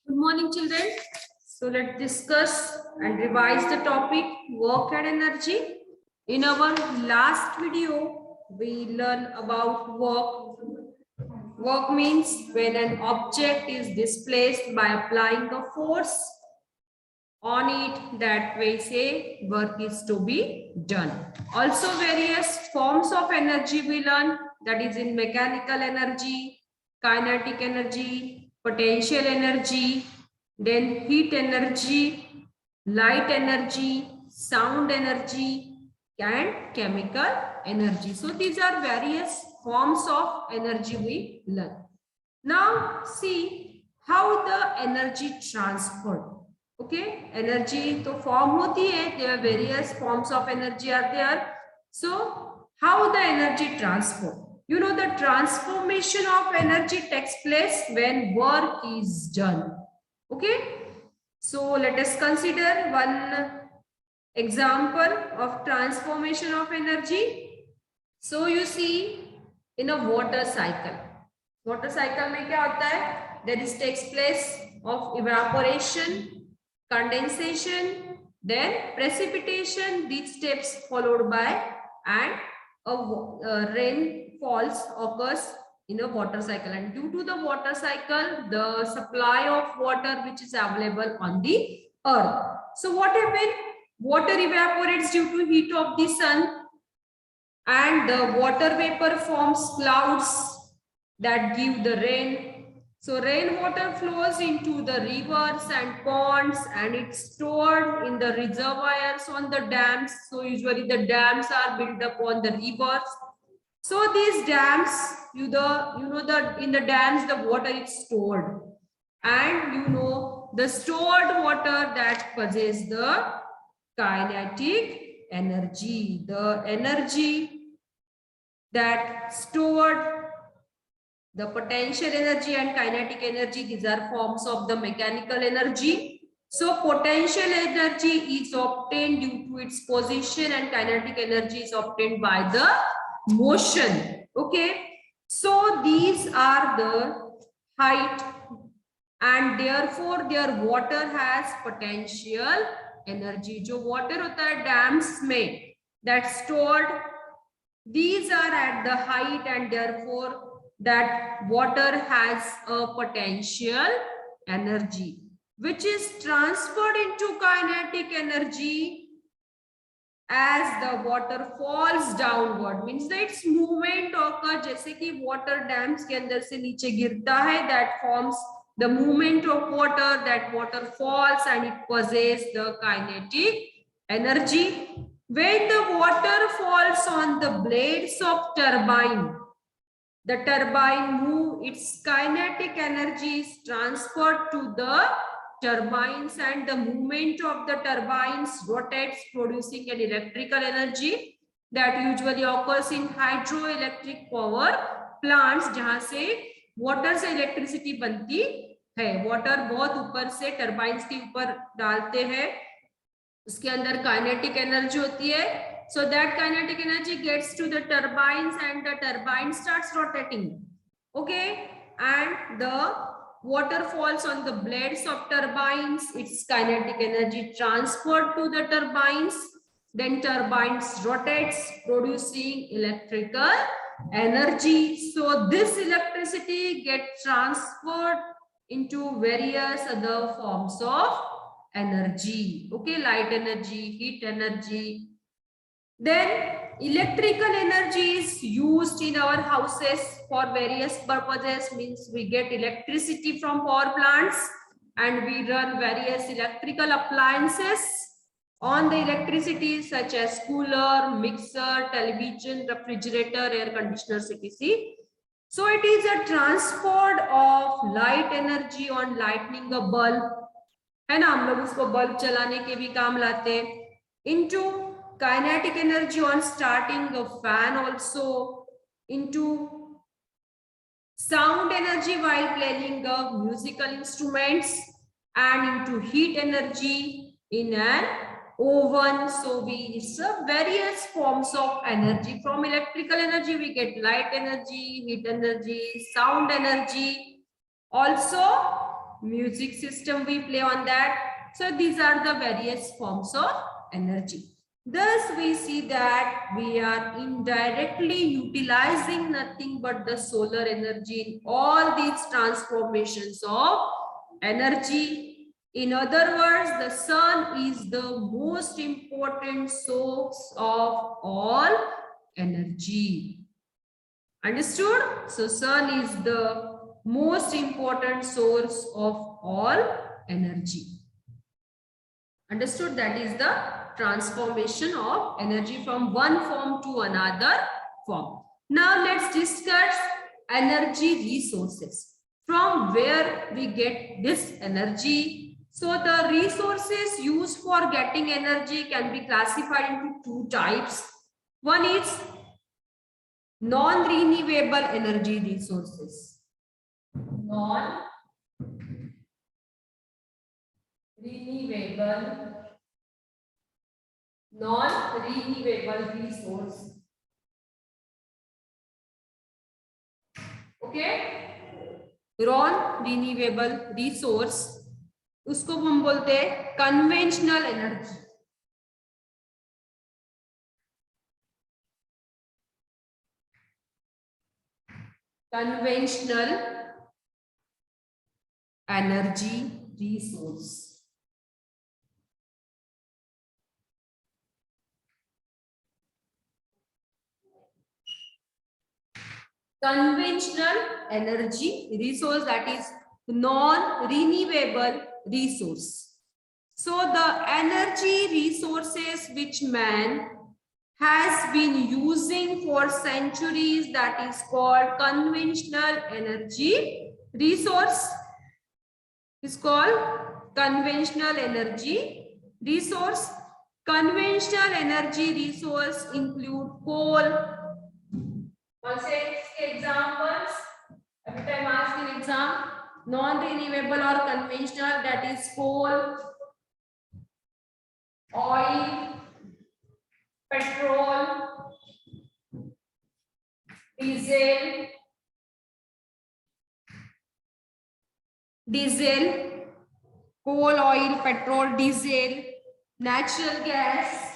Good morning, children. So let's discuss and revise the topic work and energy. In our last video, we learned about work. Work means when an object is displaced by applying a force on it, that we say work is to be done. Also various forms of energy we learn, that is in mechanical energy, kinetic energy, potential energy, then heat energy, light energy, sound energy, and chemical energy. So these are various forms of energy we learn. Now see how the energy transferred. Okay, energy to form hoti hai, there are various forms of energy are there. So how the energy transfer? You know, the transformation of energy takes place when work is done. Okay, so let us consider one example of transformation of energy. So you see in a water cycle में क्या होता है? There is takes place of evaporation, condensation, then precipitation. These steps followed by and a rain falls occurs in a water cycle, and due to the water cycle, the supply of water which is available on the earth. So what happened? Water evaporates due to heat of the sun, and the water vapor forms clouds that give the rain. So rainwater flows into the rivers and ponds, and it's stored in the reservoirs on the dams. So usually the dams are built upon the rivers. So these dams, in the dams the water is stored, and the stored water that possesses the kinetic energy, the energy that stored, the potential energy and kinetic energy, these are forms of the mechanical energy. So potential energy is obtained due to its position, and kinetic energy is obtained by the motion. Okay, so these are the height, and therefore their water has potential energy. जो water होता है dams में, that stored, these are at the height, and therefore that water has a potential energy which is transferred into kinetic energy as the water falls downward. Means that its movement occurs, जैसे कि water dams के अंदर से नीचे गिरता है, that forms the movement of water, that water falls and it possesses the kinetic energy. When the water falls on the blades of turbine, the turbine move, its kinetic energy is transferred to the turbines, and the movement of the turbines rotates, producing an electrical energy that usually occurs in hydroelectric power plants, जहां से water से electricity बनती है. Water बहुत ऊपर से turbines के ऊपर डालते हैं, उसके अंदर kinetic energy होती है. So that kinetic energy gets to the turbines, and the turbine starts rotating. Okay, and the water falls on the blades of turbines, its kinetic energy transferred to the turbines, then turbines rotates, producing electrical energy. So this electricity gets transferred into various other forms of energy. Okay, light energy, heat energy. Then electrical energy is used in our houses for various purposes. Means we get electricity from power plants, and we run various electrical appliances on the electricity, such as cooler, mixer, television, refrigerator, air conditioners, etc. So it is a transport of light energy on lightening a bulb, है ना, हम लोग उसको bulb चलाने के भी काम लाते हैं. into kinetic energy on starting a fan, also into sound energy while playing musical instruments, and into heat energy in an oven. So it's various forms of energy. From electrical energy we get light energy, heat energy, sound energy. Also music system we play on that. So these are the various forms of energy. Thus we see that we are indirectly utilizing nothing but the solar energy in all these transformations of energy. In other words, the sun is the most important source of all energy. Understood? So sun is the most important source of all energy. Understood? That is the transformation of energy from one form to another form. Now let's discuss energy resources. From where we get this energy? So the resources used for getting energy can be classified into two types. One is non-renewable energy resources. Non-renewable resource. Okay, non-renewable resource, उसको हम बोलते हैं conventional energy. Conventional energy resource. Conventional energy resource, that is non-renewable resource. So the energy resources which man has been using for centuries, that is called conventional energy resource, is called conventional energy resource. Conventional energy resource include coal. One say examples. Every time ask in exam, non-renewable or conventional, that is coal, oil, petrol, diesel, coal, oil, petrol, diesel, natural gas.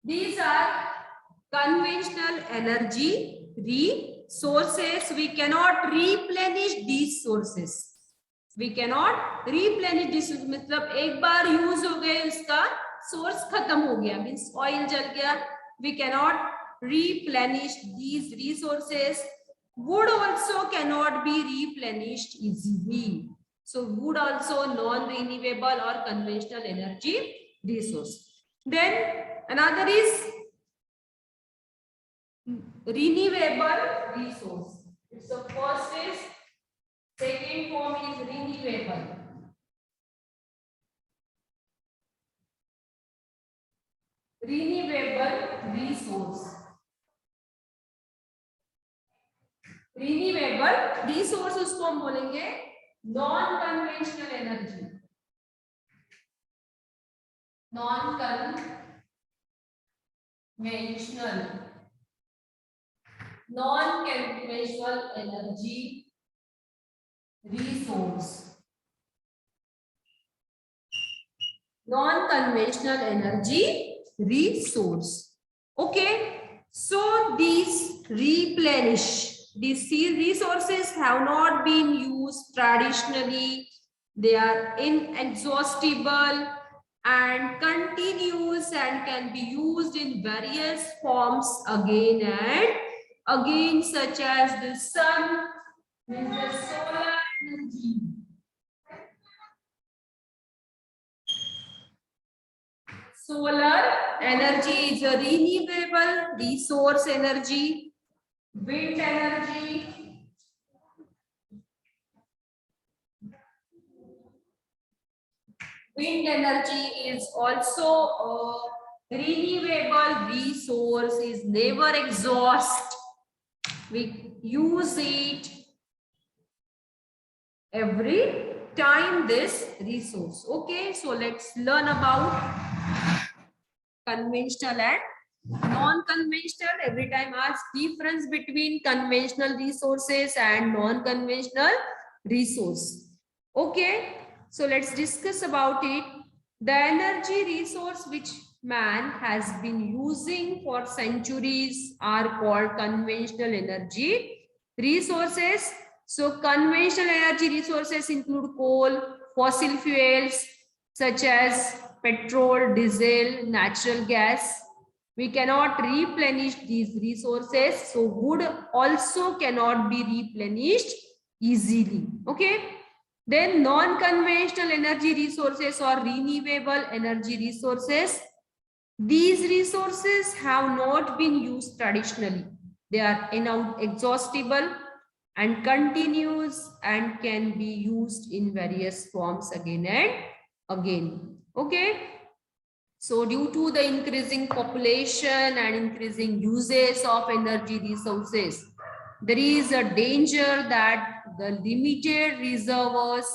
These are conventional energy resources. We cannot replenish these sources. We cannot replenish this. मतलब एक बार use हो गए, उसका source खत्म हो गया, means oil जल गया. We cannot replenish these resources. Wood also cannot be replenished easily. So wood also non-renewable or conventional energy resource. Then another is renewable resource. So first is, second form is renewable. Renewable resource. Renewable resource उसको हम बोलेंगे non conventional energy. Non conventional energy resource. Non-conventional energy resource. Okay, so these resources have not been used traditionally. They are inexhaustible and continuous and can be used in various forms again and again, such as the sun, the solar energy. Solar energy is a renewable resource energy. Wind energy. Wind energy is also a renewable resource, is never exhaust. We use it every time, this resource. Okay, so let's learn about conventional and Non-conventional, every time ask difference between conventional resources and non-conventional resource. Okay, so let's discuss about it. The energy resource which man has been using for centuries are called conventional energy resources. So conventional energy resources include coal, fossil fuels such as petrol, diesel, natural gas. We cannot replenish these resources, so wood also cannot be replenished easily. Okay, then non-conventional energy resources or renewable energy resources. These resources have not been used traditionally. They are inexhaustible and continuous and can be used in various forms again and again. Okay, so due to the increasing population and increasing uses of energy resources, there is a danger that the limited reservoirs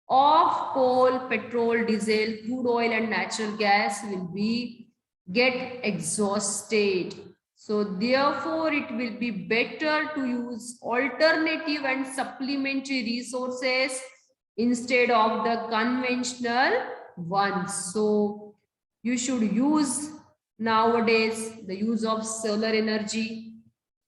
of coal, petrol, diesel, crude oil and natural gas will be get exhausted. So therefore it will be better to use alternative and supplementary resources instead of the conventional ones. So you should use nowadays the use of solar energy,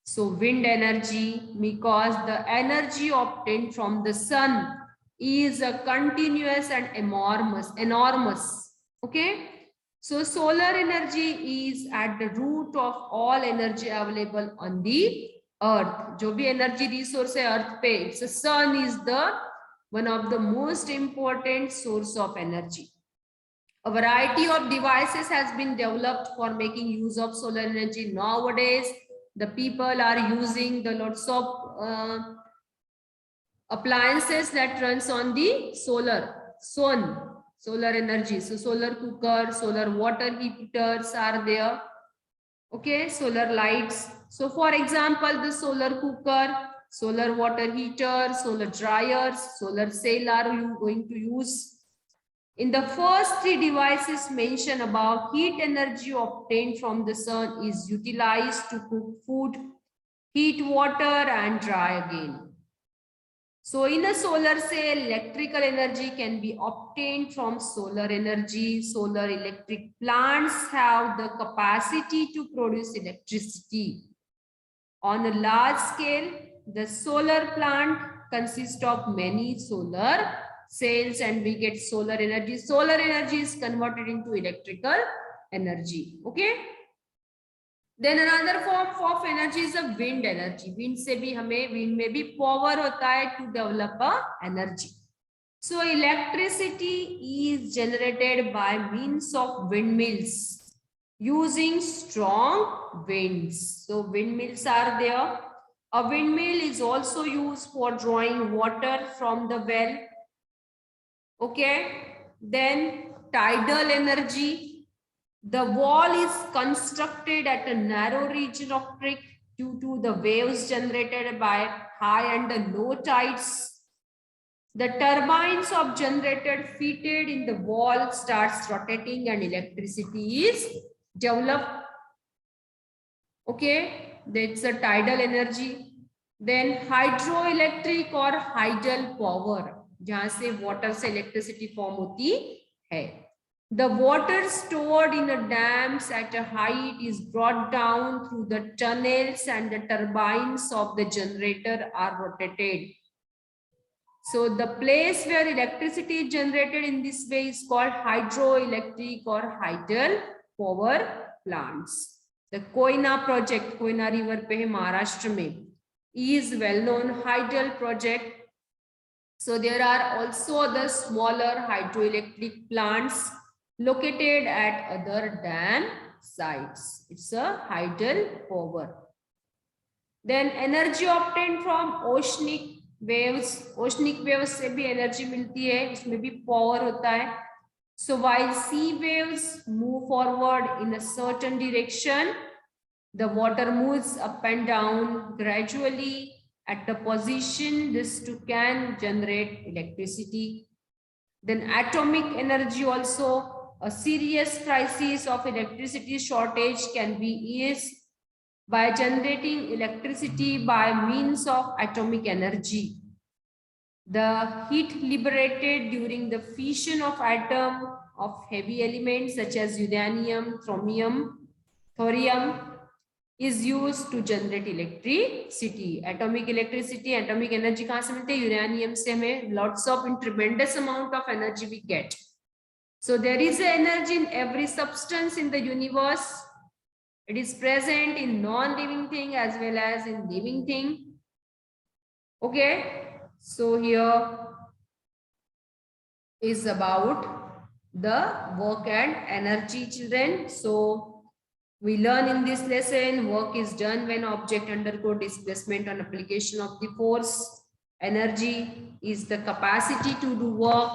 so wind energy, because the energy obtained from the sun is a continuous and enormous. Okay, so solar energy is at the root of all energy available on the earth. जो भी energy resource है earth पे, so sun is the one of the most important source of energy. A variety of devices has been developed for making use of solar energy. Nowadays, the people are using the lots of appliances that runs on the solar energy. So solar cooker, solar water heaters are there. Okay, solar lights. So for example, the solar cooker, solar water heater, solar dryers, solar cell are you going to use? In the first three devices mentioned above, heat energy obtained from the sun is utilized to cook food, heat water and dry again. So in a solar cell, electrical energy can be obtained from solar energy. Solar electric plants have the capacity to produce electricity. On a large scale, the solar plant consists of many solar cells and we get solar energy. Solar energy is converted into electrical energy. Okay. Then another form of energy is a wind energy. Wind में भी power होता है to develop a energy. So electricity is generated by means of windmills using strong winds. So windmills are there. A windmill is also used for drawing water from the well. Okay. Then tidal energy. The wall is constructed at a narrow region of creek due to the waves generated by high and low tides. The turbines of generator fitted in the wall starts rotating and electricity is developed. Okay, that's a tidal energy. Then hydroelectric or tidal power, जहां से water से electricity form होती है. The water stored in the dams at a height is brought down through the tunnels and the turbines of the generator are rotated. So the place where electricity is generated in this way is called hydroelectric or tidal power plants. The Koyna project, Koyna river पे है महाराष्ट्र में, is well known tidal project. So there are also the smaller hydroelectric plants located at other dam sites. It's a tidal power. Then energy obtained from oceanic waves. Oceanic waves से भी energy मिलती है, इसमें भी power होता है. So while sea waves move forward in a certain direction, the water moves up and down gradually at the position this too can generate electricity. Then atomic energy also. a serious crisis of electricity shortage can be eased by generating electricity by means of atomic energy. The heat liberated during the fission of atom of heavy elements such as uranium, thorium is used to generate electricity. Atomic electricity, atomic energy कहाँ से मिलते हैं? Uranium से हमें lots of tremendous amount of energy we get. So there is energy in every substance in the universe. It is present in non-living thing as well as in living thing. Okay. So here is about the work and energy, children. So we learn in this lesson, work is done when object undergo displacement on application of the force. Energy is the capacity to do work.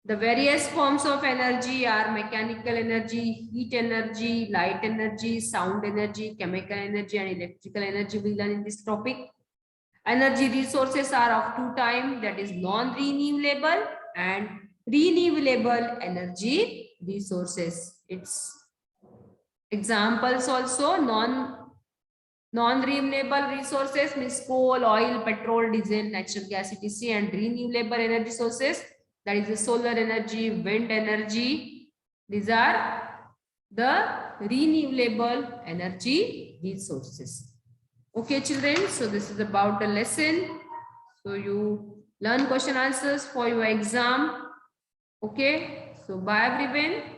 The various forms of energy are mechanical energy, heat energy, light energy, sound energy, chemical energy, and electrical energy we learn in this topic. Energy resources are of two types, that is non-renewable and renewable energy resources. Its examples also non-renewable resources means coal, oil, petrol, diesel, natural gas, etc. and renewable energy sources, that is the solar energy, wind energy. These are the renewable energy resources. Okay, children, so this is about the lesson. So you learn question answers for your exam. Okay, so bye everyone.